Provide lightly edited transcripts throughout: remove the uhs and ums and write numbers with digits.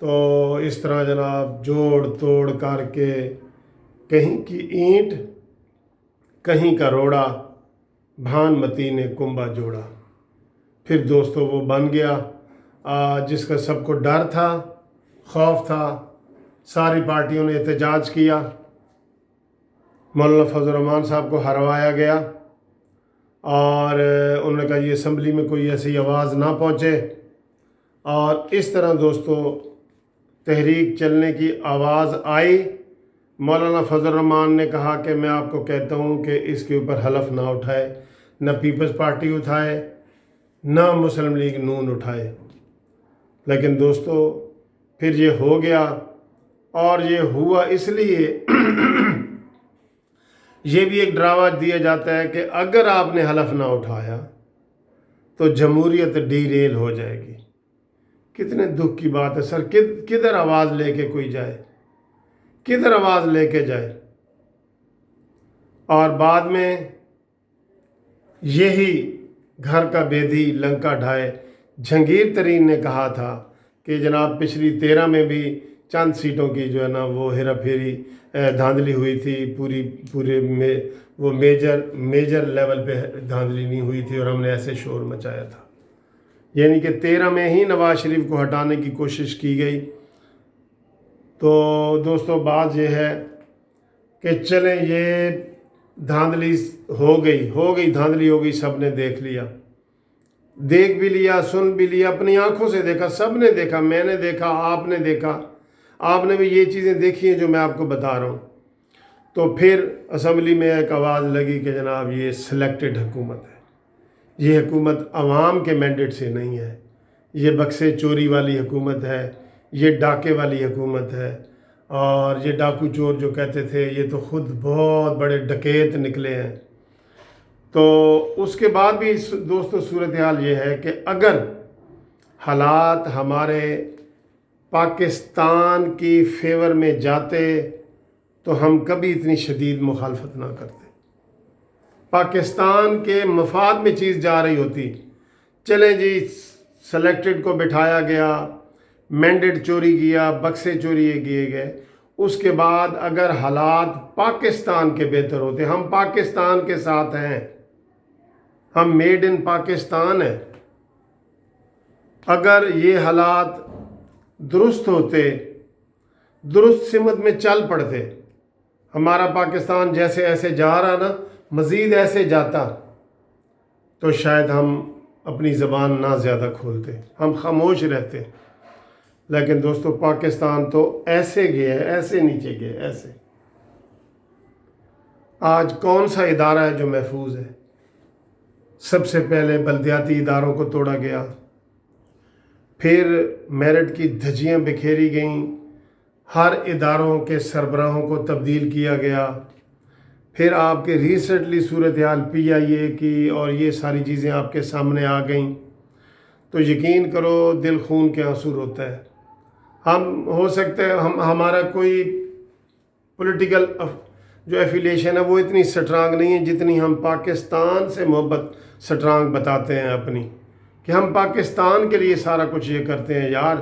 تو اس طرح جناب جوڑ توڑ کر کے کہیں کی اینٹ کہیں کا روڑا، بھانمتی نے کنبا جوڑا۔ پھر دوستو وہ بن گیا جس کا سب کو ڈر تھا، خوف تھا۔ ساری پارٹیوں نے احتجاج کیا، مولانا فضل الرحمان صاحب کو ہروایا گیا، اور انہوں نے کہا یہ اسمبلی میں کوئی ایسی آواز نہ پہنچے۔ اور اس طرح دوستو تحریک چلنے کی آواز آئی۔ مولانا فضل الرحمان نے کہا کہ میں آپ کو کہتا ہوں کہ اس کے اوپر حلف نہ اٹھائے، نہ پیپلز پارٹی اٹھائے، نہ مسلم لیگ نون اٹھائے۔ لیکن دوستو پھر یہ ہو گیا، اور یہ ہوا اس لیے یہ بھی ایک ڈراوا دیا جاتا ہے کہ اگر آپ نے حلف نہ اٹھایا تو جمہوریت ڈی ریل ہو جائے گی۔ کتنے دکھ کی بات ہے سر، کدھر آواز لے کے کوئی جائے، کدھر آواز لے کے جائے۔ اور بعد میں یہی گھر کا بیدھی لنکا ڈھائے، جہانگیر ترین نے کہا تھا کہ جناب پچھلی 13 میں بھی چند سیٹوں کی جو ہے نا وہ ہیرا پھیری دھاندلی ہوئی تھی، پورے میں وہ میجر لیول پہ دھاندلی نہیں ہوئی تھی، اور ہم نے ایسے شور مچایا تھا۔ یعنی کہ 13 میں ہی نواز شریف کو ہٹانے کی کوشش کی گئی۔ تو دوستو بات یہ ہے کہ چلیں یہ دھاندلی ہو گئی دھاندلی ہو گئی، سب نے دیکھ لیا، دیکھ بھی لیا، سن بھی لیا، اپنی آنکھوں سے دیکھا، سب نے دیکھا، میں نے دیکھا، آپ نے دیکھا، آپ نے بھی یہ چیزیں دیکھی ہیں جو میں آپ کو بتا رہا ہوں۔ تو پھر اسمبلی میں ایک آواز لگی کہ جناب یہ سلیکٹڈ حکومت ہے، یہ حکومت عوام کے مینڈیٹ سے نہیں ہے، یہ بکسے چوری والی حکومت ہے، یہ ڈاکے والی حکومت ہے۔ اور یہ ڈاکو چور جو کہتے تھے یہ تو خود بہت بڑے ڈکیت نکلے ہیں۔ تو اس کے بعد بھی دوستو صورتحال یہ ہے کہ اگر حالات ہمارے پاکستان کی فیور میں جاتے تو ہم کبھی اتنی شدید مخالفت نہ کرتے۔ پاکستان کے مفاد میں چیز جا رہی ہوتی، چلیں جی سلیکٹڈ کو بٹھایا گیا، مینڈیٹ چوری کیا، بکسے چوری کیے گئے، اس کے بعد اگر حالات پاکستان کے بہتر ہوتے، ہم پاکستان کے ساتھ ہیں، ہم میڈ ان پاکستان ہیں، اگر یہ حالات درست ہوتے، درست سمت میں چل پڑتے، ہمارا پاکستان جیسے ایسے جا رہا نا، مزید ایسے جاتا، تو شاید ہم اپنی زبان نہ زیادہ کھولتے، ہم خاموش رہتے۔ لیکن دوستو پاکستان تو ایسے گیا ہے، ایسے نیچے گیا، ایسے۔ آج کون سا ادارہ ہے جو محفوظ ہے؟ سب سے پہلے بلدیاتی اداروں کو توڑا گیا، پھر میرٹ کی دھجیاں بکھیری گئیں، ہر اداروں کے سربراہوں کو تبدیل کیا گیا، پھر آپ کے ریسنٹلی صورتحال PIA کی اور یہ ساری چیزیں آپ کے سامنے آ گئیں، تو یقین کرو دل خون کے آنسو روتا ہے۔ ہم ہو سکتا ہے ہمارا کوئی پولیٹیکل جو ایفیلیشن ہے وہ اتنی سٹرانگ نہیں ہے جتنی ہم پاکستان سے محبت سٹرانگ بتاتے ہیں اپنی، کہ ہم پاکستان کے لیے سارا کچھ یہ کرتے ہیں۔ یار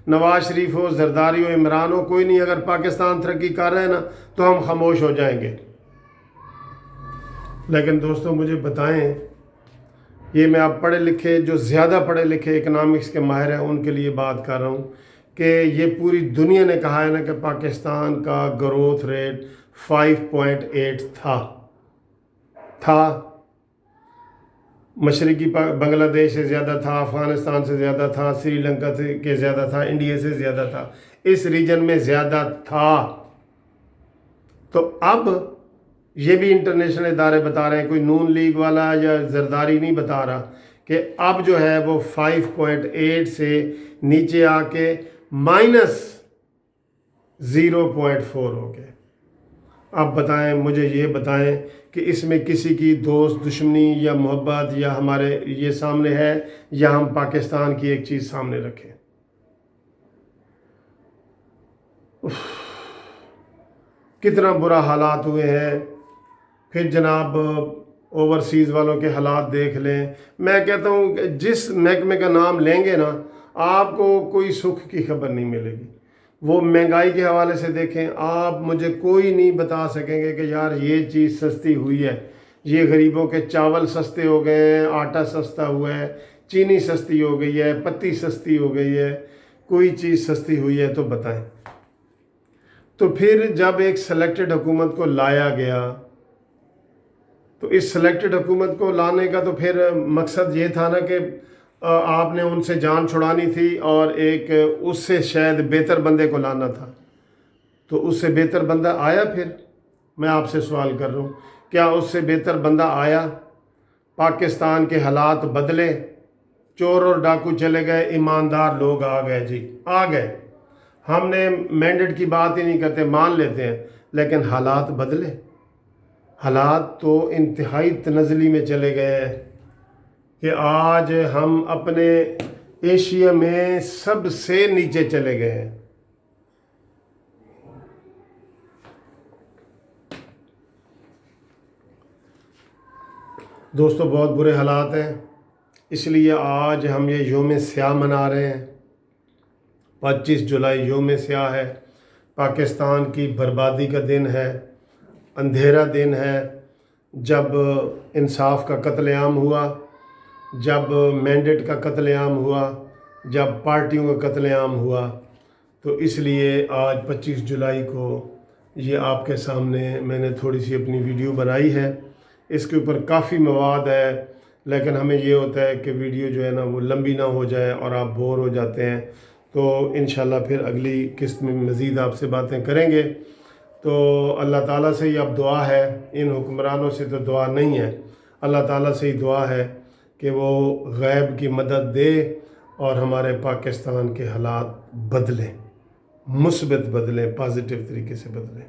نواز شریف ہو، زرداری ہو، عمران ہو، کوئی نہیں، اگر پاکستان ترقی کر رہے ہیں نا تو ہم خاموش ہو جائیں گے۔ لیکن دوستو مجھے بتائیں، یہ میں آپ پڑھے لکھے جو زیادہ پڑھے لکھے اکنامکس کے ماہر ہیں ان کے لیے بات کر رہا ہوں، کہ یہ پوری دنیا نے کہا ہے نا کہ پاکستان کا گروتھ ریٹ 5.8 تھا، مشرقی بنگلہ دیش سے زیادہ تھا، افغانستان سے زیادہ تھا، سری لنکا کے زیادہ تھا، انڈیا سے زیادہ تھا، اس ریجن میں زیادہ تھا۔ تو اب یہ بھی انٹرنیشنل ادارے بتا رہے ہیں، کوئی نون لیگ والا یا زرداری نہیں بتا رہا، کہ اب جو ہے وہ 5.8 سے نیچے آ کے -0.4 ہو گئے۔ اب بتائیں، مجھے یہ بتائیں کہ اس میں کسی کی دوست دشمنی یا محبت یا ہمارے یہ سامنے ہے، یا ہم پاکستان کی ایک چیز سامنے رکھیں؟ کتنا برا حالات ہوئے ہیں۔ پھر جناب اوورسیز والوں کے حالات دیکھ لیں۔ میں کہتا ہوں کہ جس محکمے کا نام لیں گے نا آپ کو کوئی سکھ کی خبر نہیں ملے گی۔ وہ مہنگائی کے حوالے سے دیکھیں، آپ مجھے کوئی نہیں بتا سکیں گے کہ یار یہ چیز سستی ہوئی ہے، یہ غریبوں کے چاول سستے ہو گئے ہیں، آٹا سستا ہوا ہے، چینی سستی ہو گئی ہے، پتی سستی ہو گئی ہے، کوئی چیز سستی ہوئی ہے تو بتائیں۔ تو پھر جب ایک سلیکٹڈ حکومت کو لایا گیا تو اس سلیکٹڈ حکومت کو لانے کا تو پھر مقصد یہ تھا نا کہ آپ نے ان سے جان چھڑانی تھی اور ایک اس سے شاید بہتر بندے کو لانا تھا۔ تو اس سے بہتر بندہ آیا؟ پھر میں آپ سے سوال کر رہا ہوں، کیا اس سے بہتر بندہ آیا؟ پاکستان کے حالات بدلے، چور اور ڈاکو چلے گئے، ایماندار لوگ آ گئے، جی آ گئے۔ ہم نے مینڈیٹ کی بات ہی نہیں کرتے، مان لیتے ہیں، لیکن حالات بدلے۔ حالات تو انتہائی تنزلی میں چلے گئے ہیں کہ آج ہم اپنے ایشیا میں سب سے نیچے چلے گئے ہیں۔ دوستو بہت برے حالات ہیں، اس لیے آج ہم یہ یوم سیاہ منا رہے ہیں۔ 25 جولائی یوم سیاہ ہے، پاکستان کی بربادی کا دن ہے، اندھیرا دن ہے، جب انصاف کا قتل عام ہوا، جب مینڈیٹ کا قتل عام ہوا، جب پارٹیوں کا قتل عام ہوا۔ تو اس لیے آج 25 جولائی کو یہ آپ کے سامنے میں نے تھوڑی سی اپنی ویڈیو بنائی ہے۔ اس کے اوپر کافی مواد ہے، لیکن ہمیں یہ ہوتا ہے کہ ویڈیو جو ہے نا وہ لمبی نہ ہو جائے اور آپ بور ہو جاتے ہیں۔ تو انشاءاللہ پھر اگلی قسط میں مزید آپ سے باتیں کریں گے۔ تو اللہ تعالیٰ سے ہی اب دعا ہے، ان حکمرانوں سے تو دعا نہیں ہے، اللہ تعالیٰ سے ہی دعا ہے کہ وہ غیب کی مدد دے اور ہمارے پاکستان کے حالات بدلیں، مثبت بدلیں، پازیٹیو طریقے سے بدلیں۔